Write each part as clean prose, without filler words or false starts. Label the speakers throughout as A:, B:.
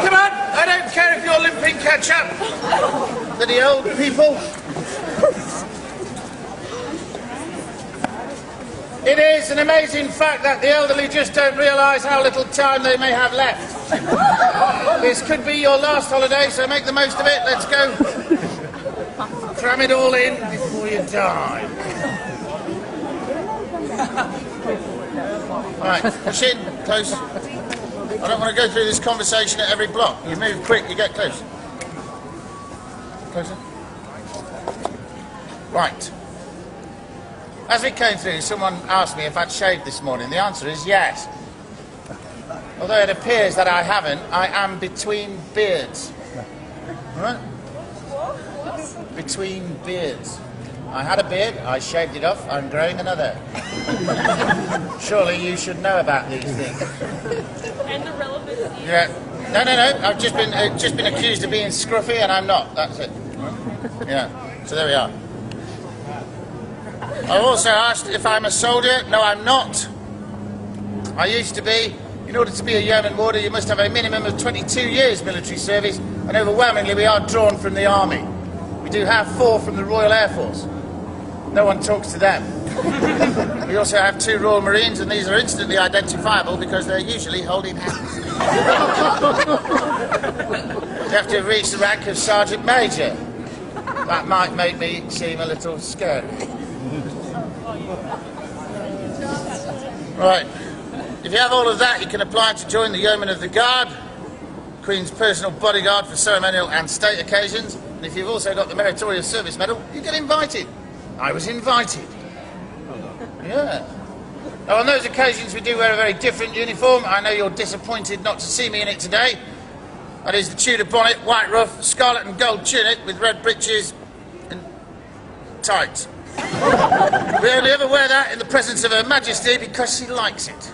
A: Come on! I don't care if you're limping catch-up. To the old people. It is an amazing fact that the elderly just don't realise how little time they may have left. This could be your last holiday, so make the most of it. Let's go. Cram it all in before you die. Right, push in, close. I don't want to go through this conversation at every block. You move quick, you get close. Closer. Right. As we came through, someone asked me if I'd shaved this morning. The answer is yes. Although it appears that I haven't, I am between beards. Right? Between beards. I had a beard, I shaved it off, I'm growing another. Surely you should know about these things.
B: And the relevancy.
A: Yeah. No. I've just been accused of being scruffy, and I'm not. That's it. Yeah. So there we are. I've also asked if I'm a soldier. No, I'm not. I used to be. In order to be a yeoman warder, you must have a minimum of 22 years military service, and overwhelmingly we are drawn from the army. We do have 4 from the Royal Air Force. No one talks to them. We also have 2 Royal Marines, and these are instantly identifiable because they're usually holding hands. You have to have reached the rank of Sergeant Major. That might make me seem a little scary. Right. If you have all of that, you can apply to join the Yeoman of the Guard, Queen's personal bodyguard for ceremonial and state occasions. And if you've also got the Meritorious Service Medal, you get invited. I was invited. Yeah. Now, on those occasions, we do wear a very different uniform. I know you're disappointed not to see me in it today. That is the Tudor bonnet, white ruff, scarlet and gold tunic with red breeches and tights. We only ever wear that in the presence of Her Majesty because she likes it.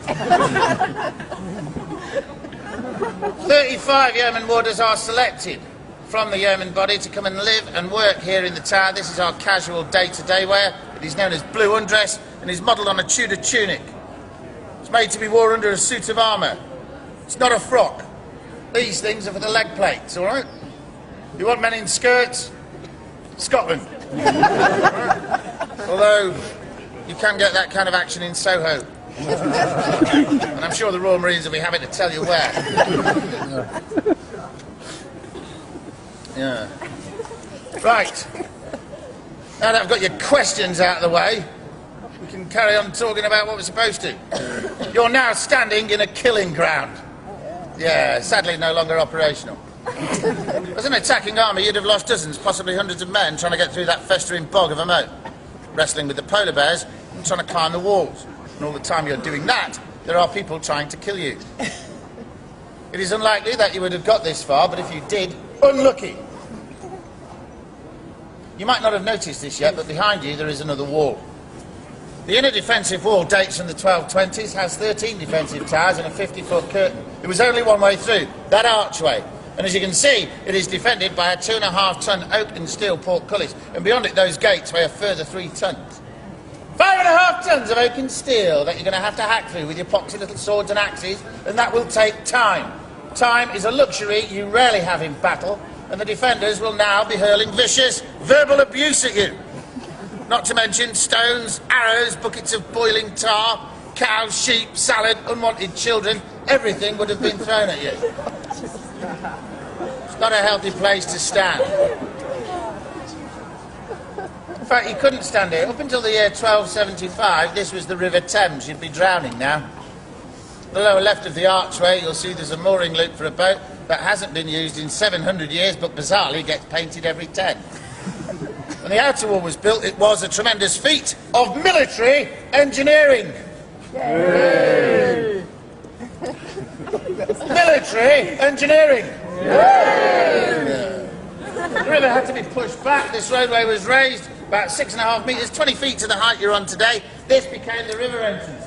A: 35 yeoman warders are selected from the yeoman body to come and live and work here in the tower. This is our casual day-to-day wear. It is known as blue undress and is modelled on a Tudor tunic. It's made to be worn under a suit of armour. It's not a frock. These things are for the leg plates, all right? You want men in skirts? Scotland. Although, you can get that kind of action in Soho. And I'm sure the Royal Marines will be happy to tell you where. Yeah. Right. Now that I've got your questions out of the way, we can carry on talking about what we're supposed to. You're now standing in a killing ground. Yeah, sadly no longer operational. As an attacking army, you'd have lost dozens, possibly hundreds of men trying to get through that festering bog of a moat, wrestling with the polar bears and trying to climb the walls. And all the time you're doing that, there are people trying to kill you. It is unlikely that you would have got this far, but if you did, unlucky. You might not have noticed this yet, but behind you there is another wall. The inner defensive wall dates from the 1220s, has 13 defensive towers and a 50-foot curtain. There was only one way through, that archway. And as you can see, it is defended by a 2.5-ton oak and steel portcullis. And beyond it, those gates weigh a further 3 tons. 5.5 tons of oak and steel that you're going to have to hack through with your poxy little swords and axes, and that will take time. Time is a luxury you rarely have in battle, and the defenders will now be hurling vicious verbal abuse at you. Not to mention stones, arrows, buckets of boiling tar, cows, sheep, salad, unwanted children. Everything would have been thrown at you. It's not a healthy place to stand. In fact, you couldn't stand here. Up until the year 1275, this was the River Thames. You'd be drowning now. The lower left of the archway, you'll see there's a mooring loop for a boat that hasn't been used in 700 years, but bizarrely gets painted every 10. When the outer wall was built, it was a tremendous feat of military engineering. Yay! Military engineering. Yay! The river had to be pushed back. This roadway was raised about 6.5 metres, 20 feet to the height you're on today. This became the river entrance.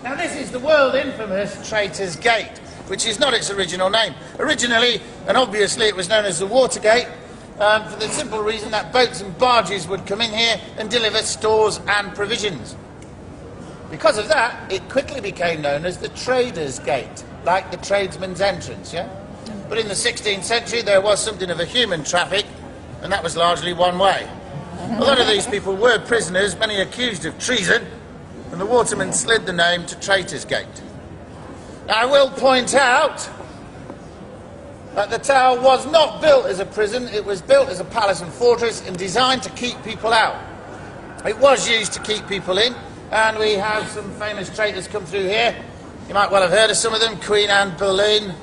A: Now this is the world infamous Traitor's Gate, which is not its original name. Originally, and obviously, it was known as the Watergate, for the simple reason that boats and barges would come in here and deliver stores and provisions. Because of that, it quickly became known as the Traders' Gate, like the tradesman's entrance, yeah? But in the 16th century, there was something of a human traffic, and that was largely one way. A lot of these people were prisoners, many accused of treason, and the watermen slid the name to Traitors' Gate. Now, I will point out that the tower was not built as a prison, it was built as a palace and fortress and designed to keep people out. It was used to keep people in, and we have some famous traitors come through here. You might well have heard of some of them: Queen Anne Boleyn,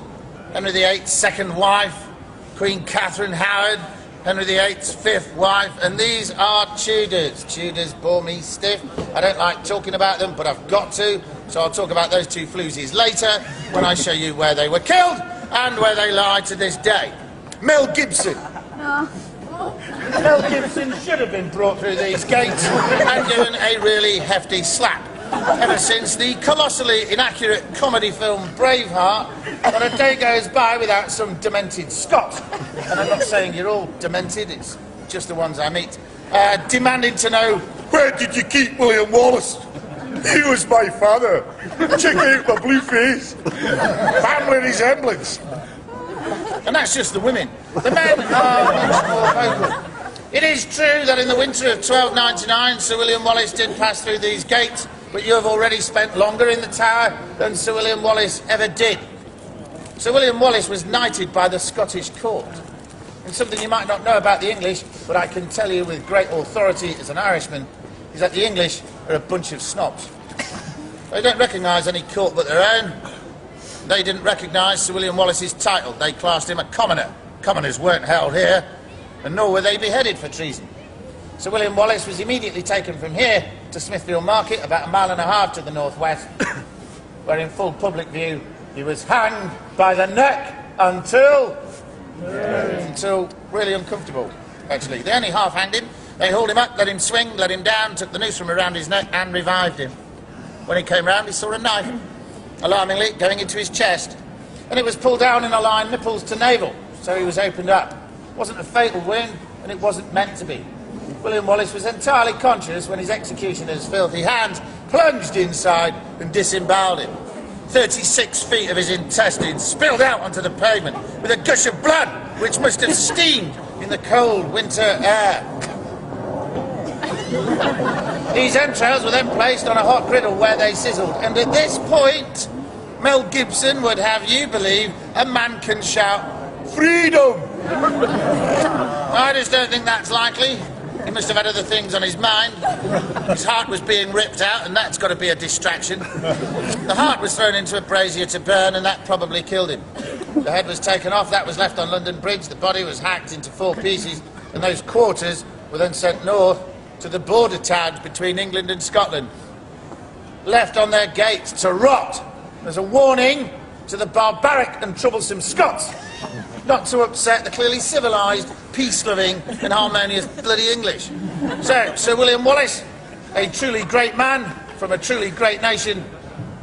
A: Henry VIII's second wife, Queen Catherine Howard, Henry VIII's fifth wife, and these are Tudors. Tudors bore me stiff. I don't like talking about them, but I've got to, so I'll talk about those two floozies later when I show you where they were killed and where they lie to this day. Mel Gibson. Mel Gibson should have been brought through these gates and given a really hefty slap. Ever since the colossally inaccurate comedy film Braveheart, not a day goes by without some demented Scot, and I'm not saying you're all demented, it's just the ones I meet, demanding to know, where did you keep William Wallace? He was my father. Check out my blue face. Family resemblance. And that's just the women. The men are much more vocal. It is true that in the winter of 1299, Sir William Wallace did pass through these gates, but you have already spent longer in the tower than Sir William Wallace ever did. Sir William Wallace was knighted by the Scottish court. And something you might not know about the English, but I can tell you with great authority as an Irishman, is that the English are a bunch of snobs. They don't recognise any court but their own. They didn't recognise Sir William Wallace's title. They classed him a commoner. Commoners weren't held here, and nor were they beheaded for treason. Sir William Wallace was immediately taken from here to Smithfield Market, about 1.5 miles to the northwest, where in full public view he was hanged by the neck until really uncomfortable, actually. They only half hanged him. They hauled him up, let him swing, let him down, took the noose from around his neck and revived him. When he came round, he saw a knife, alarmingly, going into his chest, and it was pulled down in a line nipples to navel, so he was opened up. It wasn't a fatal wound, and it wasn't meant to be. William Wallace was entirely conscious when his executioner's filthy hands plunged inside and disemboweled him. 36 feet of his intestines spilled out onto the pavement with a gush of blood which must have steamed in the cold winter air. These entrails were then placed on a hot griddle where they sizzled, and at this point Mel Gibson would have you believe a man can shout, "Freedom!" I just don't think that's likely. He must have had other things on his mind. His heart was being ripped out, and that's got to be a distraction. The heart was thrown into a brazier to burn, and that probably killed him. The head was taken off, that was left on London Bridge, the body was hacked into 4 pieces, and those quarters were then sent north to the border towns between England and Scotland, left on their gates to rot as a warning to the barbaric and troublesome Scots not to upset the clearly civilised, peace-loving and harmonious bloody English. So, Sir William Wallace, a truly great man from a truly great nation,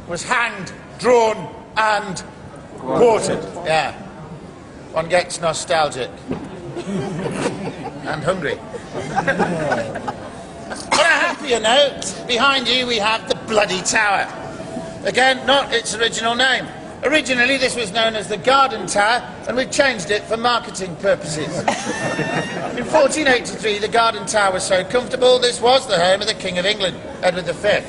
A: was hanged, drawn and quartered. Yeah. One gets nostalgic. And hungry. On a happier note, behind you we have the Bloody Tower. Again, not its original name. Originally, this was known as the Garden Tower, and we've changed it for marketing purposes. In 1483, the Garden Tower was so comfortable, this was the home of the King of England, Edward V.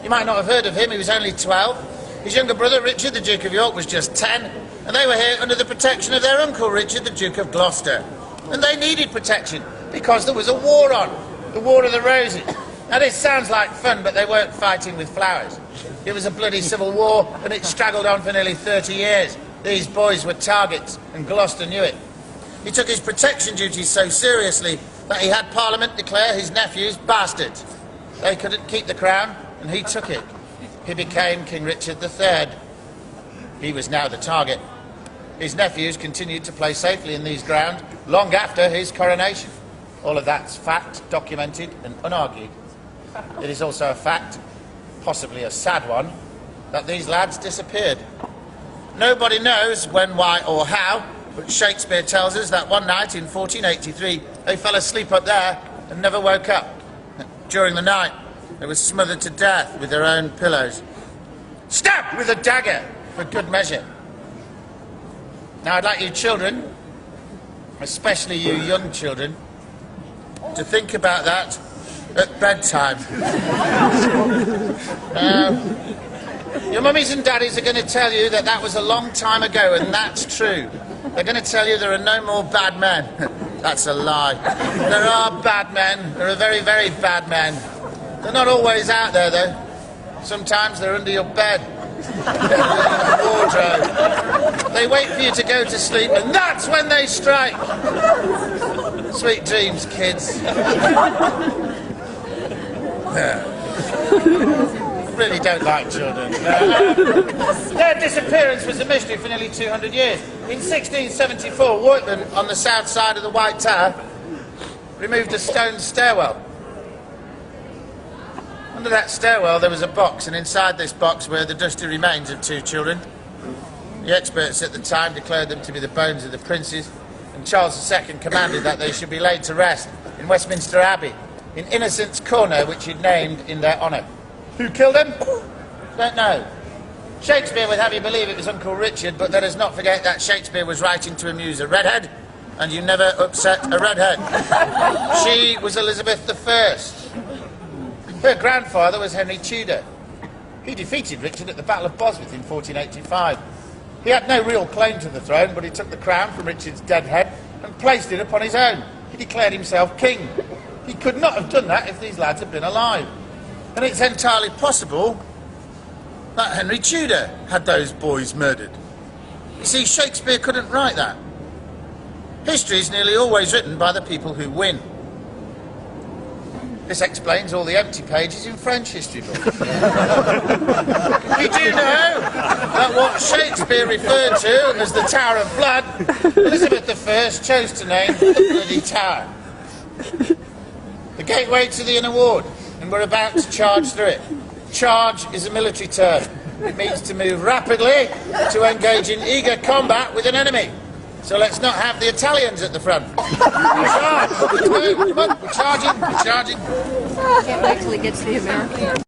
A: You might not have heard of him, he was only 12. His younger brother, Richard, the Duke of York, was just 10, and they were here under the protection of their uncle, Richard, the Duke of Gloucester. And they needed protection, because there was a war on, the War of the Roses. Now, this sounds like fun, but they weren't fighting with flowers. It was a bloody civil war, and it straggled on for nearly 30 years. These boys were targets, and Gloucester knew it. He took his protection duties so seriously that he had Parliament declare his nephews bastards. They couldn't keep the crown, and he took it. He became King Richard III. He was now the target. His nephews continued to play safely in these grounds long after his coronation. All of that's fact, documented and unargued. It is also a fact, possibly a sad one, that these lads disappeared. Nobody knows when, why or how, but Shakespeare tells us that one night in 1483 they fell asleep up there and never woke up. During the night, They were smothered to death with their own pillows. Stabbed with a dagger, for good measure. Now I'd like you children, especially you young children, to think about that at bedtime. Your mummies and daddies are going to tell you that that was a long time ago, and that's true. They're going to tell you there are no more bad men. That's a lie. There are bad men. There are very, very bad men. They're not always out there, though. Sometimes they're under your bed. Wardrobe. They wait for you to go to sleep, and that's when they strike. Sweet dreams, kids. Really don't like children. Their disappearance was a mystery for nearly 200 years. In 1674, workmen on the south side of the White Tower removed a stone stairwell. Under that stairwell there was a box, and inside this box were the dusty remains of 2 children. The experts at the time declared them to be the bones of the princes, and Charles II commanded that they should be laid to rest in Westminster Abbey, in Innocents' Corner, which he'd named in their honour. Who killed them? Don't know. Shakespeare would have you believe it was Uncle Richard, but let us not forget that Shakespeare was writing to amuse a redhead, and you never upset a redhead. She was Elizabeth I. Her grandfather was Henry Tudor. He defeated Richard at the Battle of Bosworth in 1485. He had no real claim to the throne, but he took the crown from Richard's dead head and placed it upon his own. He declared himself king. He could not have done that if these lads had been alive. And it's entirely possible that Henry Tudor had those boys murdered. You see, Shakespeare couldn't write that. History is nearly always written by the people who win. This explains all the empty pages in French history books. We do know that what Shakespeare referred to as the Tower of Blood, Elizabeth I chose to name the Bloody Tower. The gateway to the inner ward, and we're about to charge through it. Charge is a military term. It means to move rapidly, to engage in eager combat with an enemy. So let's not have the Italians at the front. Charge! Come on, we're charging, we're charging.
C: Can't wait till he gets to the American.